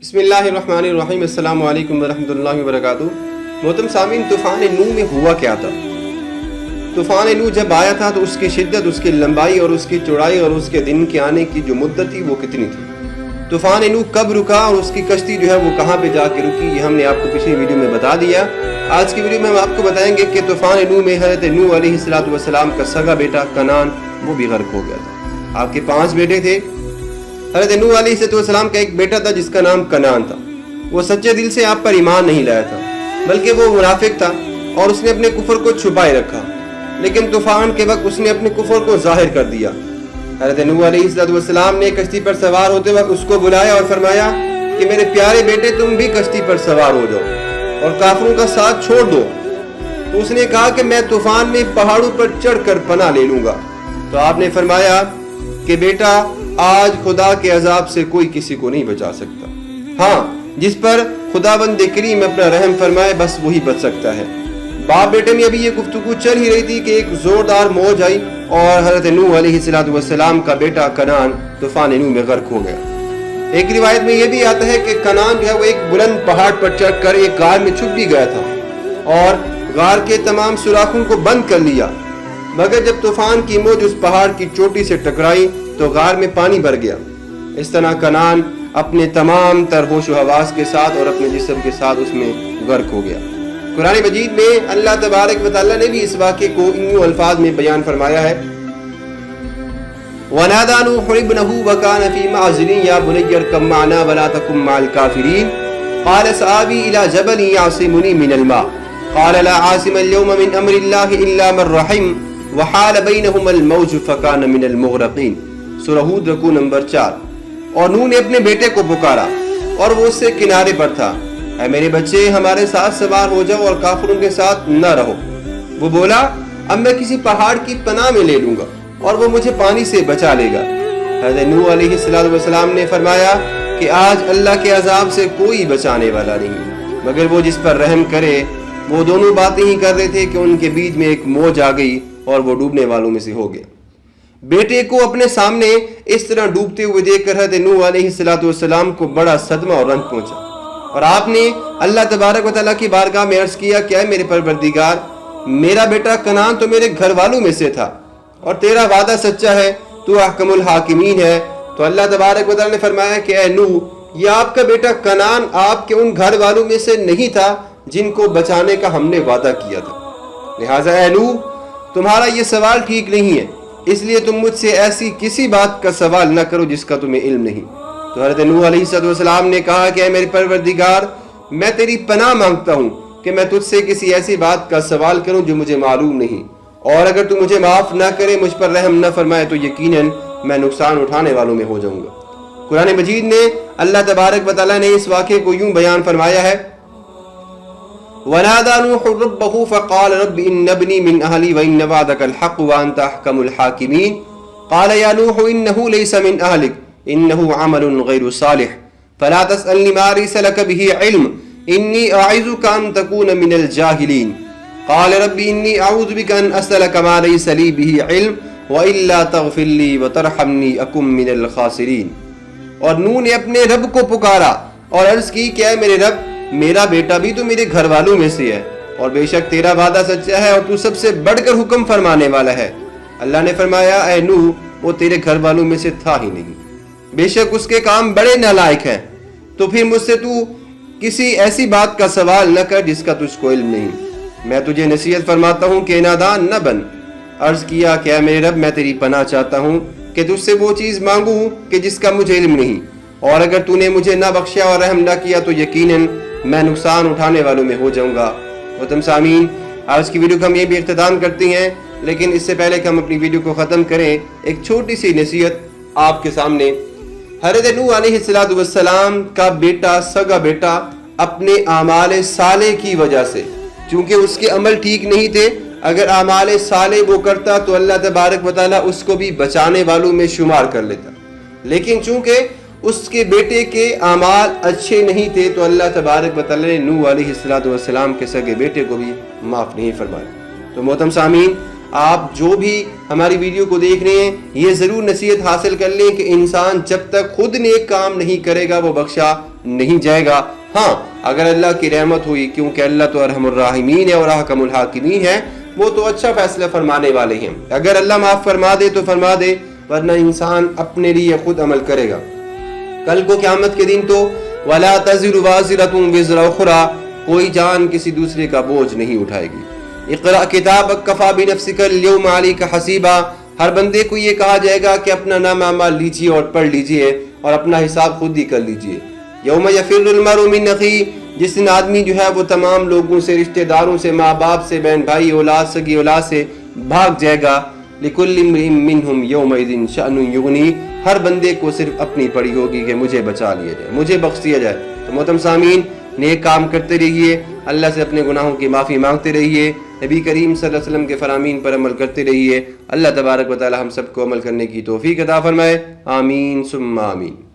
بسم اللہ الرحمن الرحیم۔ السلام علیکم ورحمۃ اللہ وبرکاتہ۔ محترم سامعین، طوفان نوح میں ہوا کیا تھا؟ طوفان نوح جب آیا تھا تو اس کی شدت، اس کی لمبائی اور اس کی چوڑائی اور اس کے دن کے آنے کی جو مدت تھی وہ کتنی تھی؟ طوفان نوح کب رکا اور اس کی کشتی جو ہے وہ کہاں پہ جا کے رکی، یہ ہم نے آپ کو پچھلی ویڈیو میں بتا دیا۔ آج کی ویڈیو میں ہم آپ کو بتائیں گے کہ طوفان نوح میں حضرت نوح علیہ السلام کا سگا بیٹا کنعان وہ بھی غرق ہو گیا تھا۔ آپ کے 5 بیٹے تھے۔ حضرت نوح علیہ السلام کا ایک بیٹا تھا جس کا نام کنعان تھا۔ وہ سچے دل سے آپ پر ایمان نہیں لایا تھا، بلکہ وہ منافق تھا اور اس نے اپنے کفر کو چھپائے رکھا، لیکن طوفان کے وقت اس نے اپنے کفر کو ظاہر کر دیا۔ حضرت نوح علیہ السلام نے کشتی پر سوار ہوتے وقت اس کو بلایا اور فرمایا کہ میرے پیارے بیٹے، تم بھی کشتی پر سوار ہو جاؤ اور کافروں کا ساتھ چھوڑ دو۔ تو اس نے کہا کہ میں طوفان میں پہاڑوں پر چڑھ کر پناہ لے لوں گا۔ تو آپ نے فرمایا کہ بیٹا، آج خدا کے عذاب سے کوئی کسی کو نہیں بچا سکتا، ہاں جس پر خداوند کریم اپنا رحم فرمائے بس وہی بچ سکتا ہے۔ باپ بیٹے میں ابھی یہ گفتگو چل ہی رہی تھی کہ ایک زوردار موج آئی اور حضرت نوح علیہ السلام کا بیٹا کنعان طوفان نوح میں غرق ہو گیا۔ ایک روایت میں یہ بھی آتا ہے کہ کنعان جو ہے وہ ایک بلند پہاڑ پر چڑھ کر ایک غار میں چھپ بھی گیا تھا اور غار کے تمام سوراخوں کو بند کر لیا، مگر جب طوفان کی موج اس پہاڑ کی چوٹی سے ٹکرائی تو غار میں پانی بھر گیا۔ اس طرح کنعان اپنے تمام تر ہوش و حواس کے ساتھ اور اپنے جسم کے ساتھ اس میں غرق ہو گیا۔ قرآن مجید میں اللہ تبارک و تعالیٰ نے بھی اس واقعے کو ان الفاظ میں بیان فرمایا ہے، وَنَادَى نُوحٌ ابْنَهُ وَكَانَ فِي مَعْزِلٍ يَا بُنَيَّ ارْكَب مَّعَنَا وَلَا تَكُن مَّعَ الْكَافِرِينَ قَالَ سَآوِي إِلَىٰ جَبَلٍ يَعْصِمُنِي مِنَ الْمَاءِ قَالَ لَا عَاصِمَ الْيَوْمَ مِنْ أَمْرِ اللَّهِ إِلَّا مَن رَّحِمَ وَحَالَ بَيْنَهُمَا الْمَوْجُ فَكَانَ مِنَ الْمُغْرَقِينَ۔ سورہ ہود رکوع نمبر 4۔ اور نوح نے اپنے بیٹے کو پکارا اور وہ اس سے کنارے پر تھا، اے میرے بچے، ہمارے ساتھ سوار ہو جاؤ اور کافروں کے ساتھ نہ رہو۔ وہ بولا، اب میں کسی پہاڑ کی پناہ میں لے لوں گا اور وہ مجھے پانی سے بچا لے گا۔ حضرت نوح علیہ السلام نے فرمایا کہ آج اللہ کے عذاب سے کوئی بچانے والا نہیں مگر وہ جس پر رحم کرے۔ وہ دونوں باتیں ہی کر رہے تھے کہ ان کے بیچ میں ایک موج آ گئی اور وہ ڈوبنے والوں میں سے ہو گیا۔ بیٹے کو اپنے سامنے اس طرح ڈوبتے ہوئے دیکھ کر حضرت نوح علیہ السلام کو بڑا صدمہ اور رنج پہنچا، اور آپ نے اللہ تبارک و تعالیٰ کی بارگاہ میں عرض کیا کہ اے میرے پروردگار، میرا بیٹا کنعان تو میرے گھر والوں میں سے تھا اور تیرا وعدہ سچا ہے، تو احکم الحاکمین ہے۔ تو اللہ تبارک و تعالیٰ نے فرمایا کہ اے نوح، یہ آپ کا بیٹا کنعان آپ کے ان گھر والوں میں سے نہیں تھا جن کو بچانے کا ہم نے وعدہ کیا تھا، لہٰذا اے نوح، تمہارا یہ سوال ٹھیک نہیں ہے، اس لیے تم مجھ سے ایسی کسی بات کا سوال نہ کرو جس کا تمہیں علم نہیں۔ تو حضرت نوح علیہ السلام نے کہا کہ اے میرے پروردگار، میں تیری پناہ مانگتا ہوں کہ میں تجھ سے کسی ایسی بات کا سوال کروں جو مجھے معلوم نہیں، اور اگر تو مجھے معاف نہ کرے، مجھ پر رحم نہ فرمائے تو یقیناً میں نقصان اٹھانے والوں میں ہو جاؤں گا۔ قرآن مجید میں اللہ تبارک و تعالیٰ نے اس واقعے کو یوں بیان فرمایا ہے، وَنَادَى نُوحٌ رَبَّهُ فَقَالَ رَبِّ إِنَّ ابْنِي مِنْ أَهْلِي وَإِنَّ وَعْدَكَ الْحَقُّ وَأَنْتَ أَحْكَمُ الْحَاكِمِينَ قَالَ يَا نُوحُ إِنَّهُ لَيْسَ مِنْ أَهْلِكَ إِنَّهُ عَمَلٌ غَيْرُ صَالِحٍ فَلَا تَسْأَلْنِي مَا لَيْسَ لَكَ بِهِ عِلْمٌ إِنِّي أَعِظُكَ أَن تَكُونَ مِنَ الْجَاهِلِينَ قَالَ رَبِّ إِنِّي أَعُوذُ بِكَ أَنْ أَسْأَلَكَ مَا لَيْسَ لِي بِهِ عِلْمٌ وَإِلَّا تَغْفِرْ لِي وَتَرْحَمْنِي أَكُن مِّنَ الْخَاسِرِينَ۔ اور نوح نے اپنے رب کو پکارا اور عرض کی کہ اے میرے رب، میرا بیٹا بھی تو میرے گھر والوں میں سے ہے اور بے شک تیرا وعدہ سچا ہے اور تو سب سے بڑھ کر حکم فرمانے والا ہے۔ اللہ نے فرمایا، اے نوح، وہ تیرے گھر والوں میں سے تھا ہی نہیں، بے شک اس کے کام بڑے نالائق ہیں، تو پھر مجھ سے تو کسی ایسی بات کا سوال نہ کر جس کا تجھ کو علم نہیں۔ میں تجھے نصیحت فرماتا ہوں کہ نادان نہ بن۔ عرض کیا کہ اے میرے رب، میں تیری پناہ چاہتا ہوں کہ تجھ سے وہ چیز مانگوں کہ جس کا مجھے علم نہیں، اور اگر تو نے مجھے نہ بخشا اور رحم نہ کیا تو یقیناً میں نقصان اٹھانے والوں میں ہو جاؤں گا۔ محترم سامعین، آج کی ویڈیو کا ہم یہ بھی اختتام کرتے ہیں، لیکن اس سے پہلے کہ ہم اپنی ویڈیو کو ختم کریں، ایک چھوٹی سی نصیحت آپ کے سامنے۔ حضرت نوح علیہ السلام کا بیٹا، سگا بیٹا، اپنے اعمال صالح کی وجہ سے، چونکہ اس کے عمل ٹھیک نہیں تھے، اگر اعمال صالح وہ کرتا تو اللہ تبارک و تعالیٰ اس کو بھی بچانے والوں میں شمار کر لیتا، لیکن چونکہ اس کے بیٹے کے اعمال اچھے نہیں تھے تو اللہ تبارک و تعالیٰ نے نوح علیہ السلام کے سگے بیٹے کو بھی معاف نہیں فرمایا۔ تو محترم سامعین، آپ جو بھی ہماری ویڈیو کو دیکھ رہے ہیں یہ ضرور نصیحت حاصل کر لیں کہ انسان جب تک خود نیک کام نہیں کرے گا وہ بخشا نہیں جائے گا. ہاں اگر اللہ کی رحمت ہوئی، کیونکہ اللہ تو ارحم الراحمین ہے اور احکم الحاکمین ہے، وہ تو اچھا فیصلہ فرمانے والے ہیں. اگر اللہ معاف فرما دے تو فرما دے، ورنہ انسان اپنے لیے خود عمل کرے گا. کل کو قیامت کے دن تو وَلَا تَزِرُ وَازِرَةٌ وِزْرَ أُخْرَىٰ، کوئی جان کسی دوسرے کا بوجھ نہیں اٹھائے گی. اقرأ کتابک کفیٰ بنفسک اليوم علیک حسیبا، ہر بندے کو یہ کہا جائے گا کہ اپنا نام اعمال لیجیے اور پڑھ لیجیے اور اپنا حساب خود ہی کر لیجیے. یوم یفر المرء من اخیہ، جس دن آدمی جو ہے وہ تمام لوگوں سے، رشتہ داروں سے، ماں باپ سے، بہن بھائی، اولاد، سگی اولاد سے بھاگ جائے گا. لکل امرئ منہم یومئذ شأن یغنی، ہر بندے کو صرف اپنی پڑی ہوگی کہ مجھے بچا لیا جائے، مجھے بخش دیا جائے. تو محترم سامعین، نیک کام کرتے رہیے، اللہ سے اپنے گناہوں کی معافی مانگتے رہیے، نبی کریم صلی اللہ علیہ وسلم کے فرامین پر عمل کرتے رہیے. اللہ تبارک و تعالی ہم سب کو عمل کرنے کی توفیق عطا فرمائے. آمین ثم آمین.